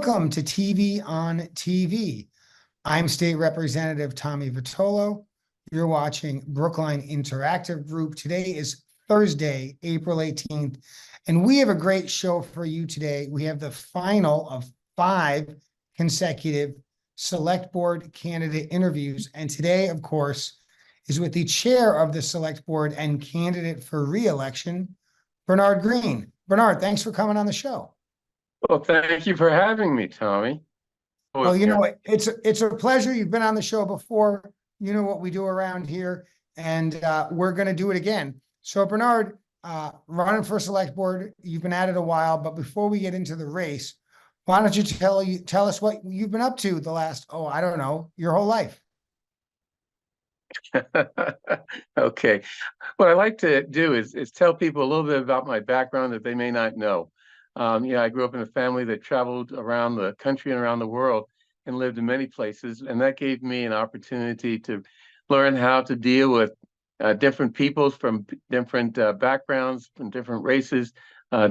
Welcome to TV on TV. I'm State Representative Tommy Vitolo. You're watching Brookline Interactive Group. Today is Thursday, April 18th, and we have a great show for you today. We have the final of 5 consecutive Select Board candidate interviews. And today, of course, is with the chair of the Select Board and candidate for re-election, Bernard Greene. Bernard, thanks for coming on the show. Well, thank you for having me, Tommy. Well, it's a pleasure. You've been on the show before. You know what we do around here, and we're going to do it again. So, Bernard, running for select board, you've been at it a while, but before we get into the race, why don't you tell us what you've been up to the last, I don't know, your whole life? Okay. What I like to do is tell people a little bit about my background that they may not know. I grew up in a family that traveled around the country and around the world and lived in many places. And that gave me an opportunity to learn how to deal with different peoples from different backgrounds, from different races,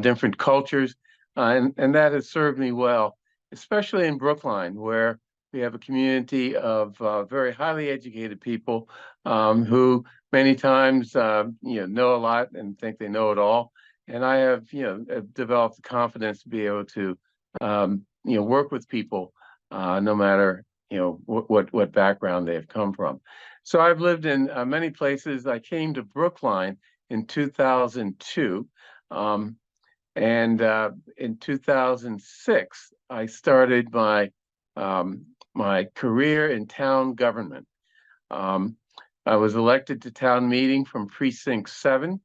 different cultures. And that has served me well, especially in Brookline, where we have a community of very highly educated people who many times, know a lot and think they know it all. And I have, developed the confidence to be able to, work with people, no matter, what background they have come from. So I've lived in many places. I came to Brookline in 2002. And in 2006, I started my career in town government. I was elected to town meeting from Precinct 7.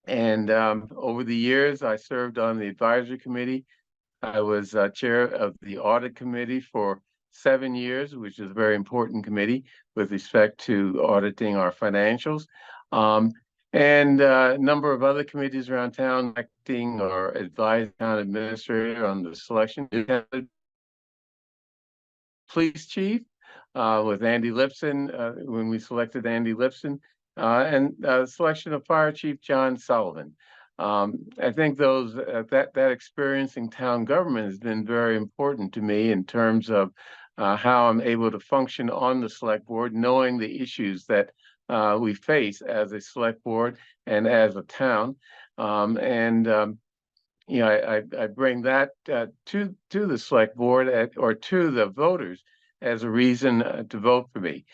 And over the years, I served on the advisory committee. I was chair of the audit committee for 7 years, which is a very important committee with respect to auditing our financials. And a number of other committees around town, acting or advising town administrator on the selection. Police chief with Andy Lipson, when we selected Andy Lipson. And selection of Fire Chief John Sullivan. I think that experience in town government has been very important to me in terms of how I'm able to function on the select board, knowing the issues that we face as a select board and as a town. I bring that to the select board or to the voters as a reason to vote for me.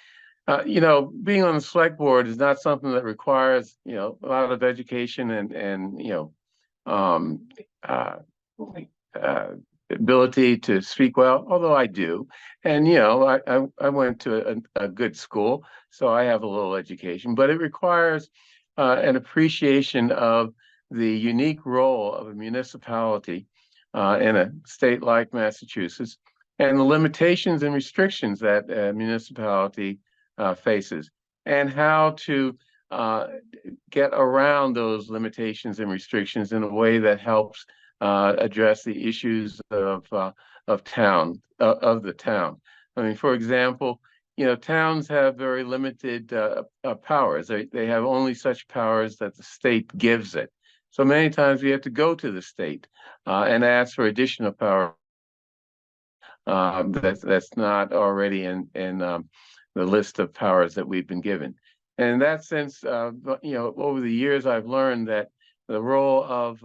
Being on the select board is not something that requires, a lot of education and ability to speak well, although I do. And, I went to a good school, so I have a little education, but it requires an appreciation of the unique role of a municipality in a state like Massachusetts and the limitations and restrictions that a municipality faces, and how to get around those limitations and restrictions in a way that helps address the issues of the town. I mean, for example, towns have very limited powers. They have only such powers that the state gives it. So many times we have to go to the state and ask for additional power that's not already in the list of powers that we've been given. And in that sense, over the years, I've learned that the role of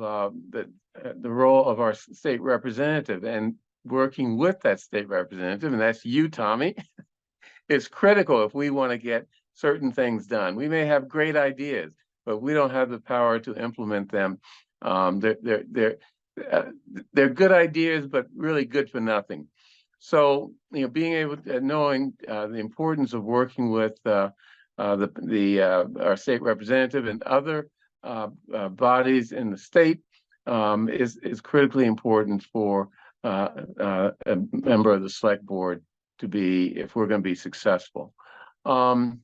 our state representative and working with that state representative, and that's you, Tommy, is critical if we want to get certain things done. We may have great ideas, but we don't have the power to implement them. They're good ideas, but really good for nothing. So, being able to knowing the importance of working with our state representative and other bodies in the state is critically important for a member of the select board to be, if we're going to be successful. A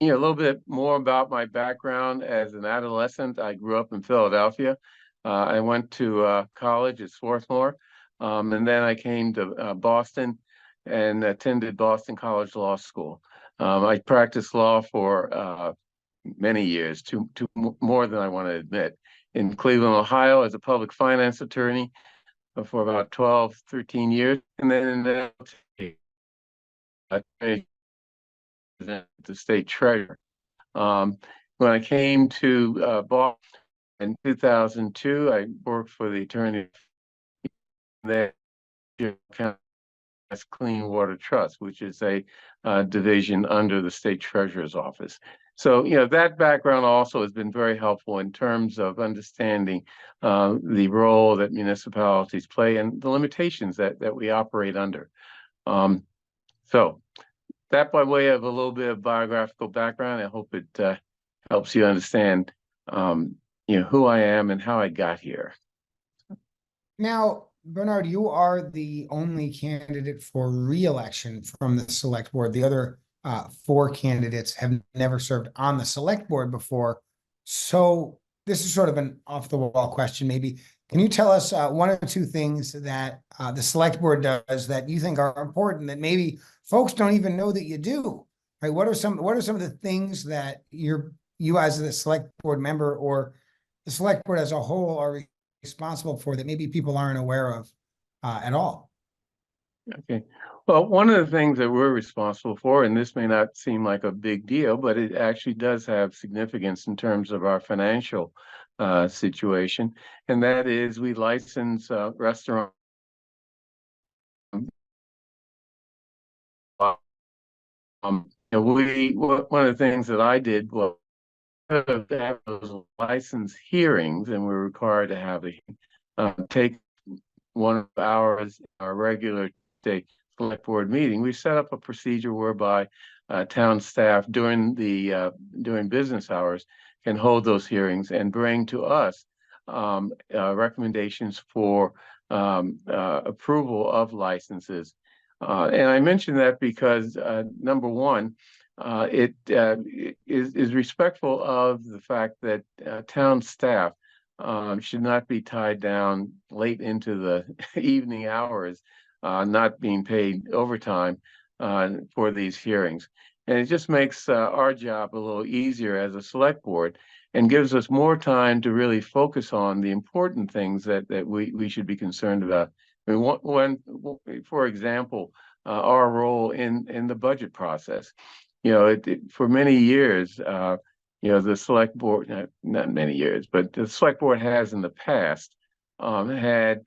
little bit more about my background. As an adolescent, I grew up in Philadelphia. I went to college at Swarthmore. And then I came to Boston and attended Boston College Law School. I practiced law for many years, more than I want to admit, in Cleveland, Ohio, as a public finance attorney. for about 12, 13 years, and then in the state treasurer. When I came to Boston in 2002, I worked for the attorney there, Clean Water Trust, which is a division under the state treasurer's office. So, that background also has been very helpful in terms of understanding the role that municipalities play and the limitations that we operate under. So that by way of a little bit of biographical background, I hope it helps you understand, who I am and how I got here. Now, Bernard, you are the only candidate for re-election from the select board. The other four candidates have never served on the select board before. So this is sort of an off-the-wall question, maybe. Can you tell us one or two things that the select board does that you think are important that maybe folks don't even know that you do? Right? What are some of the things that you as a select board member or the select board as a whole are responsible for that maybe people aren't aware of at all? Okay. Well, one of the things that we're responsible for, and this may not seem like a big deal, but it actually does have significance in terms of our financial situation, and that is we license restaurants. One of the things that I did was to have those license hearings, and we're required to have take 1 hour as our regular state select board meeting. We set up a procedure whereby town staff during business hours can hold those hearings and bring to us recommendations for approval of licenses. And I mention that because number one, it is respectful of the fact that town staff should not be tied down late into the evening hours, not being paid overtime for these hearings. And it just makes our job a little easier as a select board and gives us more time to really focus on the important things that we should be concerned about. I mean, for example, our role in the budget process. For many years, the select board, not many years, but the select board has in the past had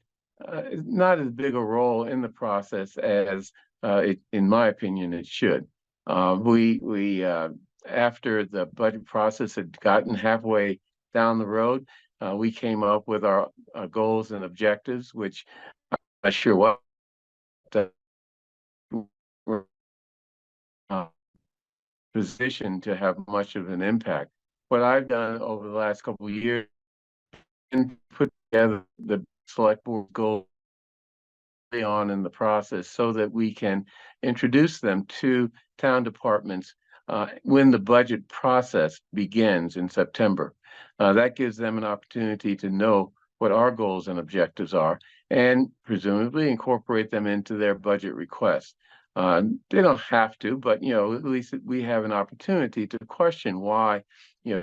not as big a role in the process as in my opinion, it should. We after the budget process had gotten halfway down the road, we came up with our goals and objectives, which I'm not sure what we're positioned to have much of an impact. What I've done over the last couple of years and put together the select board goals on in the process so that we can introduce them to town departments when the budget process begins in September. That gives them an opportunity to know what our goals and objectives are and presumably incorporate them into their budget requests. They don't have to, but at least we have an opportunity to question why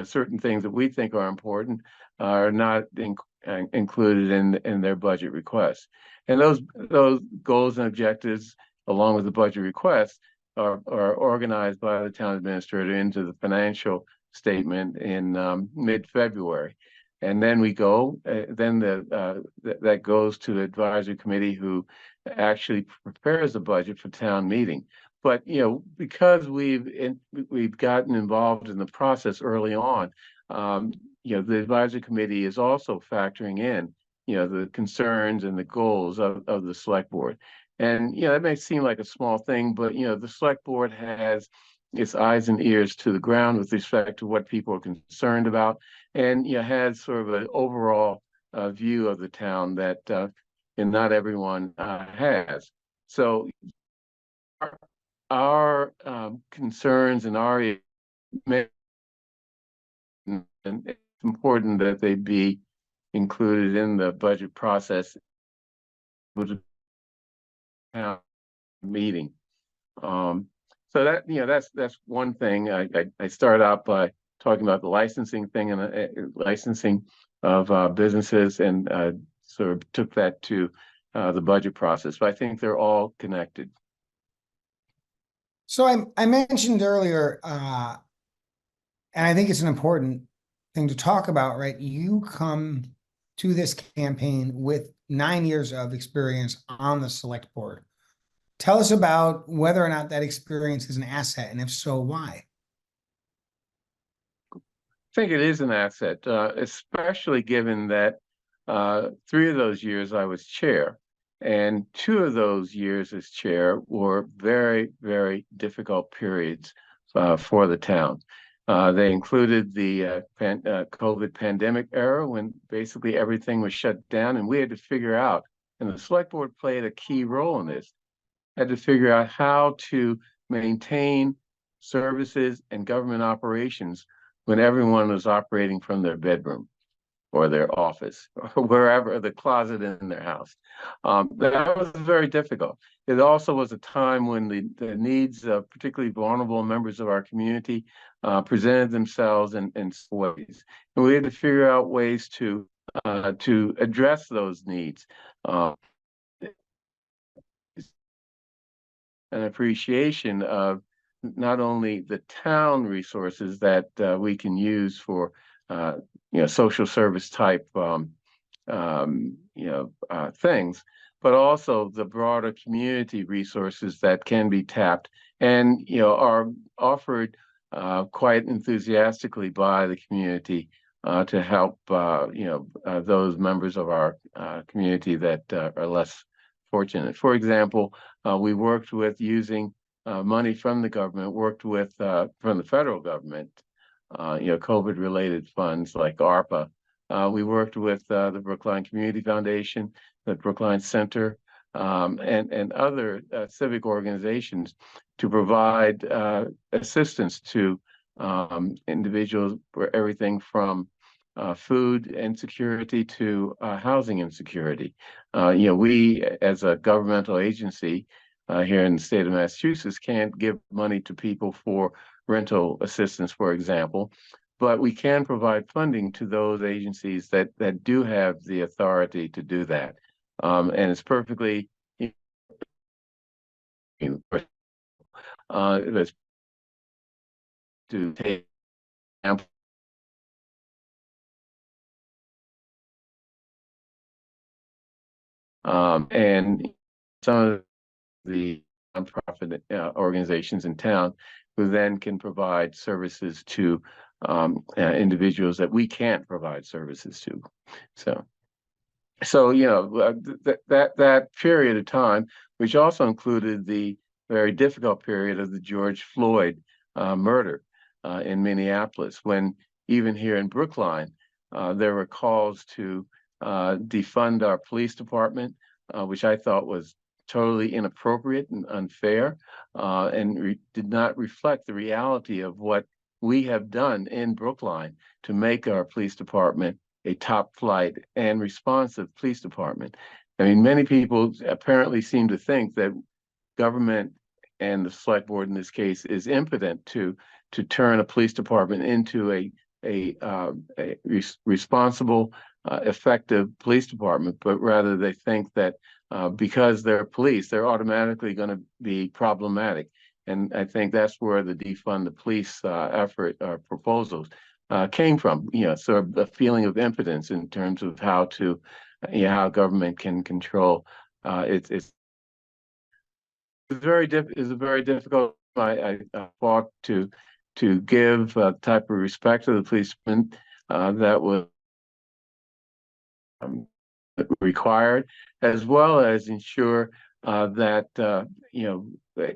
certain things that we think are important are not included in their budget requests. And those goals and objectives, along with the budget requests, are organized by the town administrator into the financial statement in mid-February. And then we go, then that goes to the advisory committee who actually prepares the budget for town meeting. But because we've gotten involved in the process early on, the advisory committee is also factoring in the concerns and the goals of the select board. And that may seem like a small thing, but the select board has its eyes and ears to the ground with respect to what people are concerned about, and has sort of an overall view of the town that and not everyone has. So our concerns and and it's important that they be included in the budget process with the town meeting. So that's one thing. I start out by talking about the licensing thing and licensing of businesses, and sort of took that to the budget process. But I think they're all connected. So I mentioned earlier, and I think it's an important thing to talk about, right? You come to this campaign with 9 years of experience on the select board. Tell us about whether or not that experience is an asset, and if so, why? I think it is an asset, especially given that 3 of those years I was chair, and 2 of those years as chair were very, very difficult periods for the town. They included the COVID pandemic era when basically everything was shut down, and we had to figure out, and the select board played a key role in this, had to figure out how to maintain services and government operations when everyone was operating from their bedroom or their office or wherever, the closet in their house. That was very difficult. It also was a time when the needs of particularly vulnerable members of our community presented themselves in ways. And we had to figure out ways to address those needs. An appreciation of not only the town resources that we can use for social service type things, but also the broader community resources that can be tapped and are offered quite enthusiastically by the community to help those members of our community that are less fortunate. For example, we worked with using money from the government, worked with from the federal government, COVID-related funds like ARPA. We worked with the Brookline Community Foundation, the Brookline Center, and other civic organizations to provide assistance to individuals for everything from food insecurity to housing insecurity. We as a governmental agency here in the state of Massachusetts can't give money to people for rental assistance, for example, but we can provide funding to those agencies that do have the authority to do that. And it's perfectly to take and some of the nonprofit organizations in town who then can provide services to individuals that we can't provide services to. So that period of time, which also included the very difficult period of the George Floyd murder in Minneapolis, when even here in Brookline, there were calls to defund our police department, which I thought was totally inappropriate and unfair, and did not reflect the reality of what we have done in Brookline to make our police department a top flight and responsive police department. I mean, many people apparently seem to think that government, and the select board in this case, is impotent to turn a police department into a responsible, effective police department, but rather they think that because they're police, they're automatically going to be problematic. And I think that's where the defund the police effort or proposals came from. Sort of a feeling of impotence in terms of how how government can control it's very difficult. I fought to give type of respect to the policemen that was required, as well as ensure that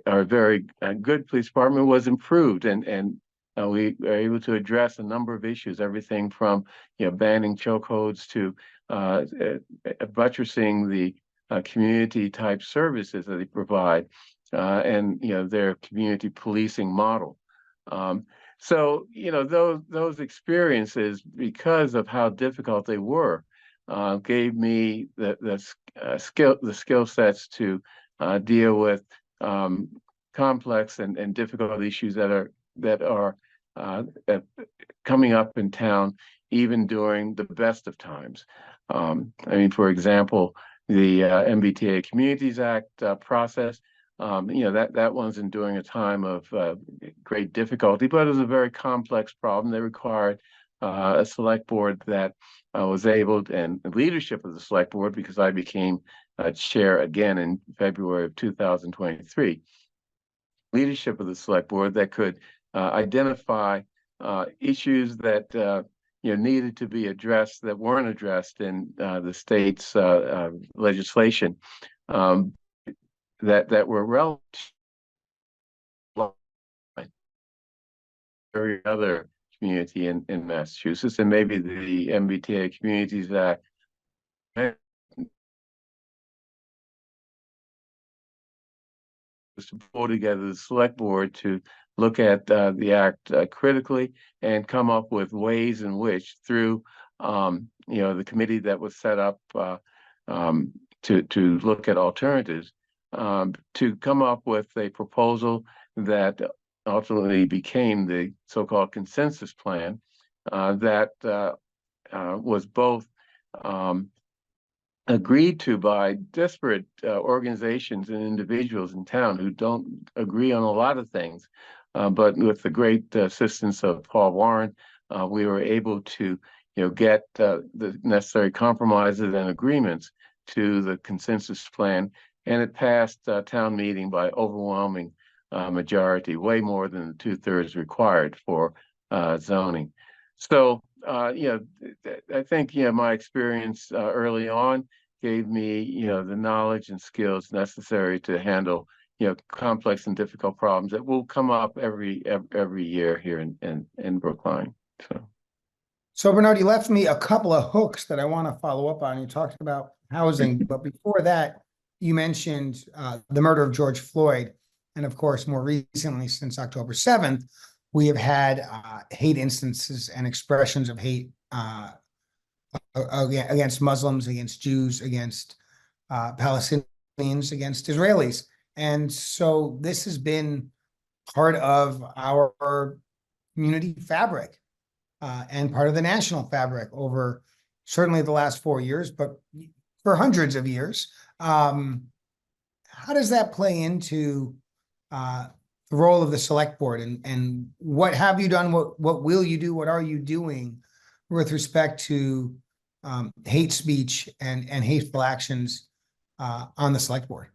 our very good police department was improved, and we were able to address a number of issues, everything from banning chokeholds to buttressing the community type services that they provide, and their community policing model. So those experiences, because of how difficult they were, gave me the skill sets to deal with complex and difficult issues that are coming up in town, even during the best of times. I mean, for example, MBTA Communities Act process. That one's enduring a time of great difficulty, but it was a very complex problem that required a select board that was able, and leadership of the select board, because I became chair again in February of 2023. Leadership of the select board that could identify issues that needed to be addressed that weren't addressed in the state's legislation, that were relevant to every other community in Massachusetts, and maybe the MBTA Communities Act was to pull together the select board to look at the act critically and come up with ways in which, through the committee that was set up to look at alternatives, to come up with a proposal that ultimately became the so-called consensus plan that was both agreed to by disparate organizations and individuals in town who don't agree on a lot of things. But with the great assistance of Paul Warren, we were able to get the necessary compromises and agreements to the consensus plan, and it passed town meeting by overwhelming majority, way more than the 2/3 required for zoning. So I think my experience early on gave me the knowledge and skills necessary to handle complex and difficult problems that will come up every year here in Brookline. So Bernard, you left me a couple of hooks that I want to follow up on. You talked about housing, but before that, you mentioned the murder of George Floyd. And of course, more recently, since October 7th, we have had hate instances and expressions of hate against Muslims, against Jews, against Palestinians, against Israelis. And so this has been part of our community fabric and part of the national fabric over certainly the last 4 years, but for hundreds of years. How does that play into the role of the select board, and what have you done? What will you do? What are you doing with respect to hate speech and hateful actions on the select board?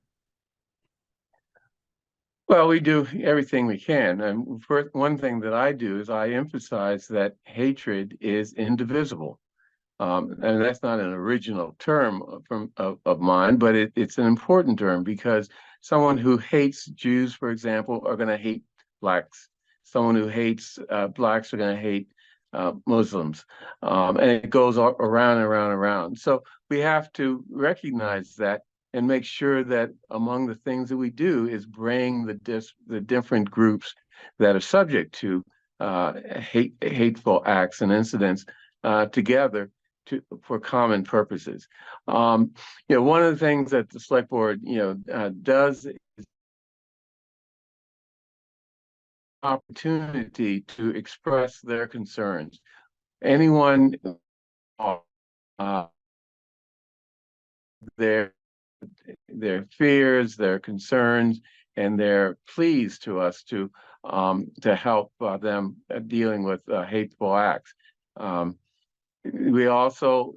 Well, we do everything we can. And one thing that I do is I emphasize that hatred is indivisible. And that's not an original term of mine, but it's an important term, because someone who hates Jews, for example, are going to hate blacks. Someone who hates blacks are going to hate Muslims. And it goes around and around and around. So we have to recognize that and make sure that among the things that we do is bring the different groups that are subject to hateful acts and incidents together for common purposes. One of the things that the select board does is opportunity to express their concerns. Anyone their fears, their concerns, and their pleas to us to help them dealing with hateful acts. We also,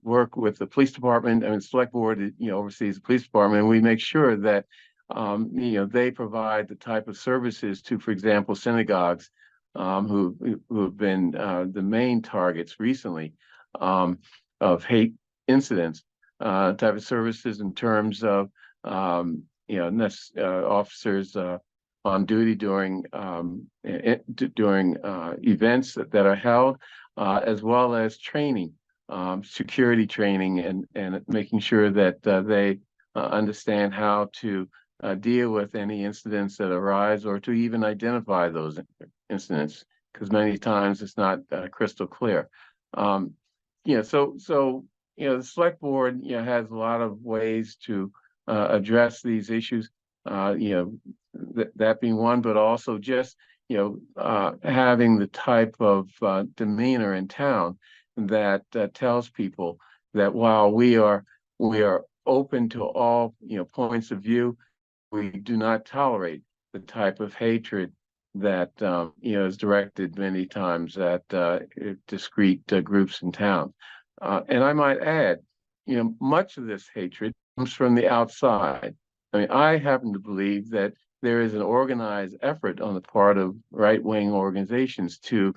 work with the police department. I mean, select board, oversees the police department, and we make sure that, they provide the type of services to, for example, synagogues, who have been the main targets recently of hate incidents. Type of services in terms of, officers on duty during events that are held, as well as training, security training, and making sure that they understand how to deal with any incidents that arise, or to even identify those incidents, because many times it's not crystal clear. The select board has a lot of ways to address these issues. That being one, but also just having the type of demeanor in town that tells people that while we are We are open to all, points of view. We do not tolerate the type of hatred that is directed many times at discrete groups in town. And I might add, much of this hatred comes from the outside. I mean, I happen to believe that there is an organized effort on the part of right-wing organizations to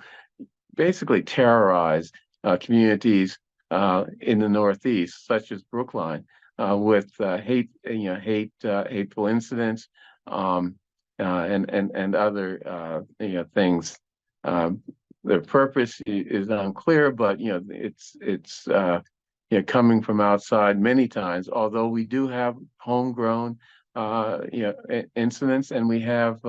basically terrorize communities in the Northeast, such as Brookline, with hateful incidents, and other things. Their purpose is unclear, but it's coming from outside many times. Although we do have homegrown incidents, and we have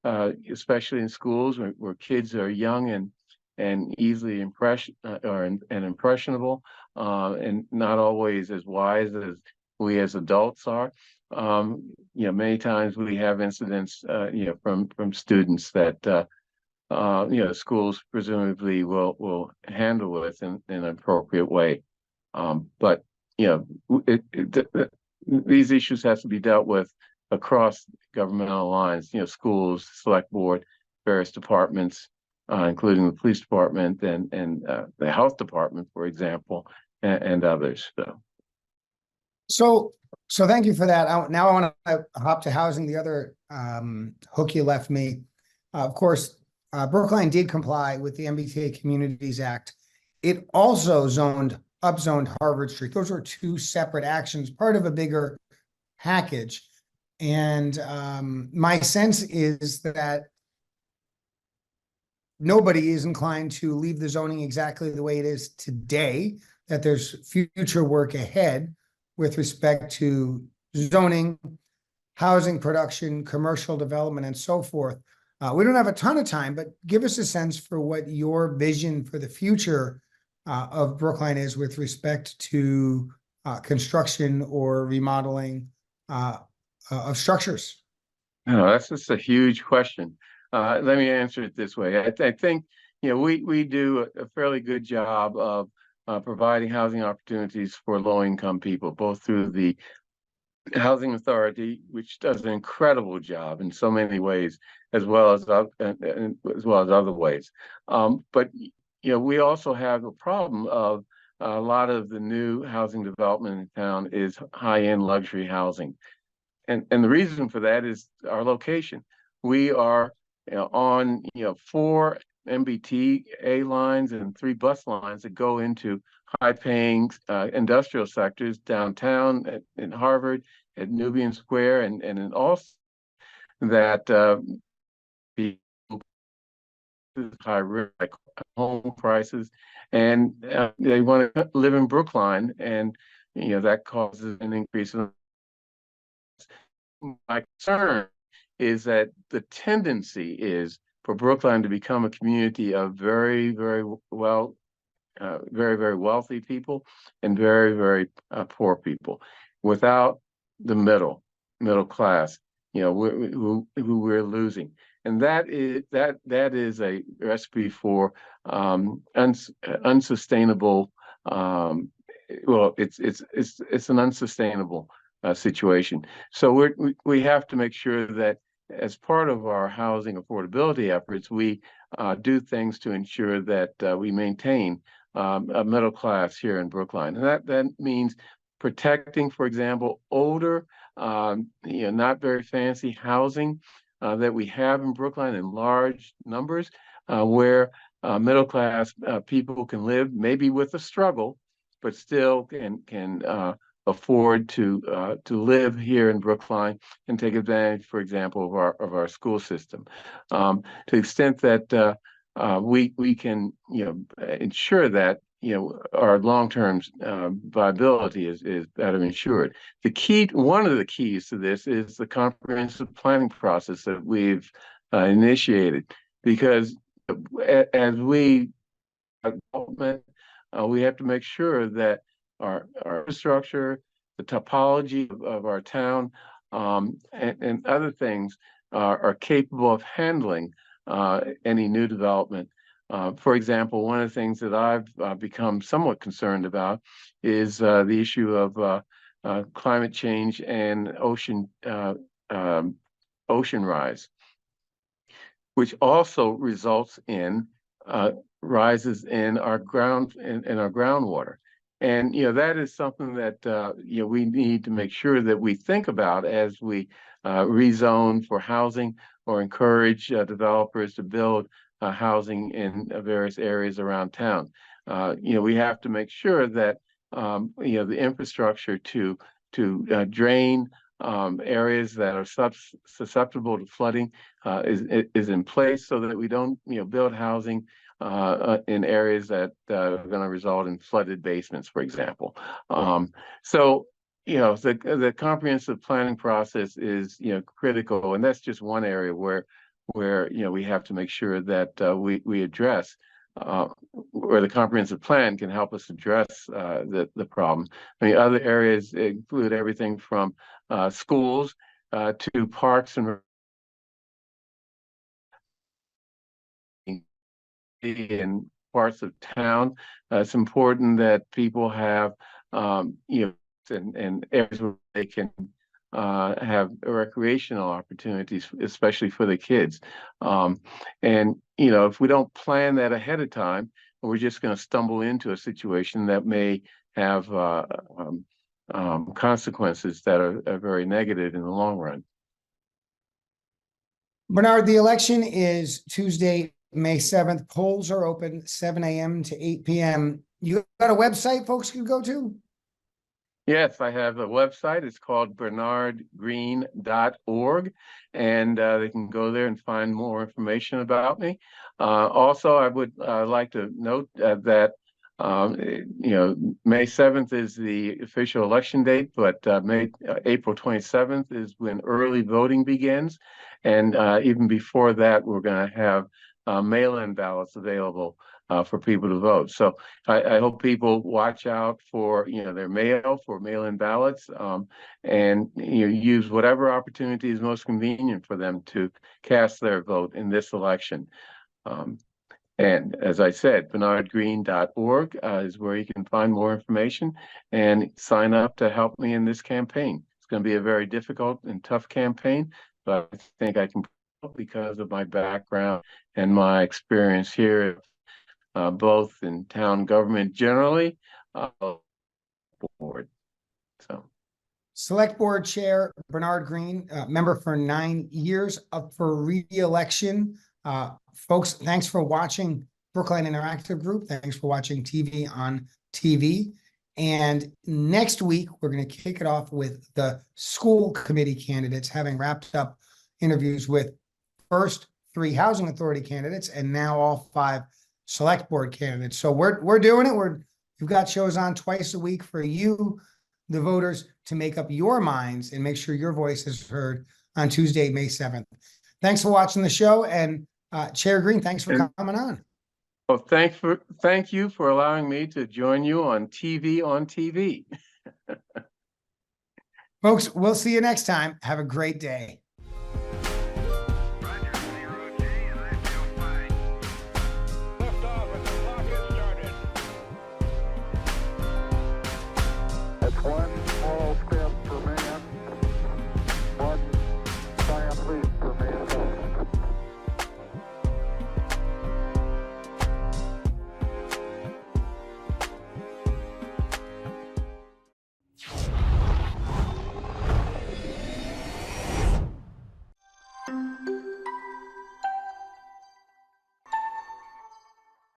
especially in schools where kids are young and easily impressionable, and not always as wise as we as adults are. Many times we have incidents, from students that schools presumably will handle with in an appropriate way. But these issues have to be dealt with across governmental lines. Schools, select board, various departments, including the police department and the health department, for example, and others. So thank you for that. Now I want to hop to housing, the other hook you left me. Of course, Brookline did comply with the MBTA Communities Act. It also upzoned Harvard Street. Those were two separate actions, part of a bigger package. And my sense is that nobody is inclined to leave the zoning exactly the way it is today, that there's future work ahead with respect to zoning, housing production, commercial development, and so forth. We don't have a ton of time, but give us a sense for what your vision for the future of Brookline is with respect to construction or remodeling of structures. No, that's just a huge question. Let me answer it this way. I think we do a fairly good job of providing housing opportunities for low-income people, both through the Housing Authority, which does an incredible job in so many ways, as well as other ways. But we also have a problem of a lot of the new housing development in town is high-end luxury housing. And the reason for that is our location. We are on 4 MBTA lines and 3 bus lines that go into high-paying industrial sectors downtown in Harvard, at Nubian Square, and in also that people high risk, like home prices, and they want to live in Brookline, and that causes an increase in. My concern is that the tendency is for Brookline to become a community of very, very very wealthy people and very, very poor people, without the middle class, who we're losing. And that is a recipe for unsustainable. Well, it's an unsustainable situation. So we have to make sure that as part of our housing affordability efforts, we do things to ensure that we maintain a middle class here in Brookline. And that means protecting, for example, older, not very fancy housing that we have in Brookline in large numbers, where middle class people can live, maybe with a struggle, but still can afford to live here in Brookline and take advantage, for example, of our school system. To the extent that we can ensure that our long-term viability is better ensured. One of the keys to this is the comprehensive planning process that we've initiated, because as we development, we have to make sure that our infrastructure, the topology of our town, and other things are capable of handling any new development For example, one of the things that I've become somewhat concerned about is the issue of climate change and ocean rise, which also results in rises in our groundwater. And that is something that we need to make sure that we think about as we rezone for housing or encourage developers to build housing in various areas around town. We have to make sure that the infrastructure to drain areas that are susceptible to flooding is in place, so that we don't build housing in areas that are going to result in flooded basements, for example. So the comprehensive planning process is critical, and that's just one area where we have to make sure that we address where the comprehensive plan can help us address the problem. I mean, other areas include everything from schools to parks and in parts of town. It's important that people have and areas where they can have recreational opportunities, especially for the kids. And if we don't plan that ahead of time, we're just going to stumble into a situation that may have consequences that are very negative in the long run. Bernard, the election is Tuesday, May 7th. Polls are open 7 a.m. to 8 p.m. You got a website folks can go to? Yes, I have a website. It's called bernardgreene.org, and they can go there and find more information about me. Also, I would like to note that May 7th is the official election date, but April 27th is when early voting begins, and even before that, we're going to have mail-in ballots available for people to vote. So I hope people watch out for their mail-in ballots, and use whatever opportunity is most convenient for them to cast their vote in this election. And as I said, bernardgreene.org is where you can find more information and sign up to help me in this campaign. It's going to be a very difficult and tough campaign, but I think I can, because of my background and my experience here, both in town government generally, board. So, Select Board Chair Bernard Greene, member for 9 years, up for re-election. Folks, thanks for watching Brookline Interactive Group. Thanks for watching TV on TV. And next week, we're going to kick it off with the school committee candidates, having wrapped up interviews with first 3 housing authority candidates and now all 5 select board candidates. So we're doing it. We've got shows on twice a week for you, the voters, to make up your minds and make sure your voice is heard on Tuesday, May 7th. Thanks for watching the show, and Chair Greene, thanks for coming on. Well, thank you for allowing me to join you on TV. Folks, we'll see you next time. Have a great day.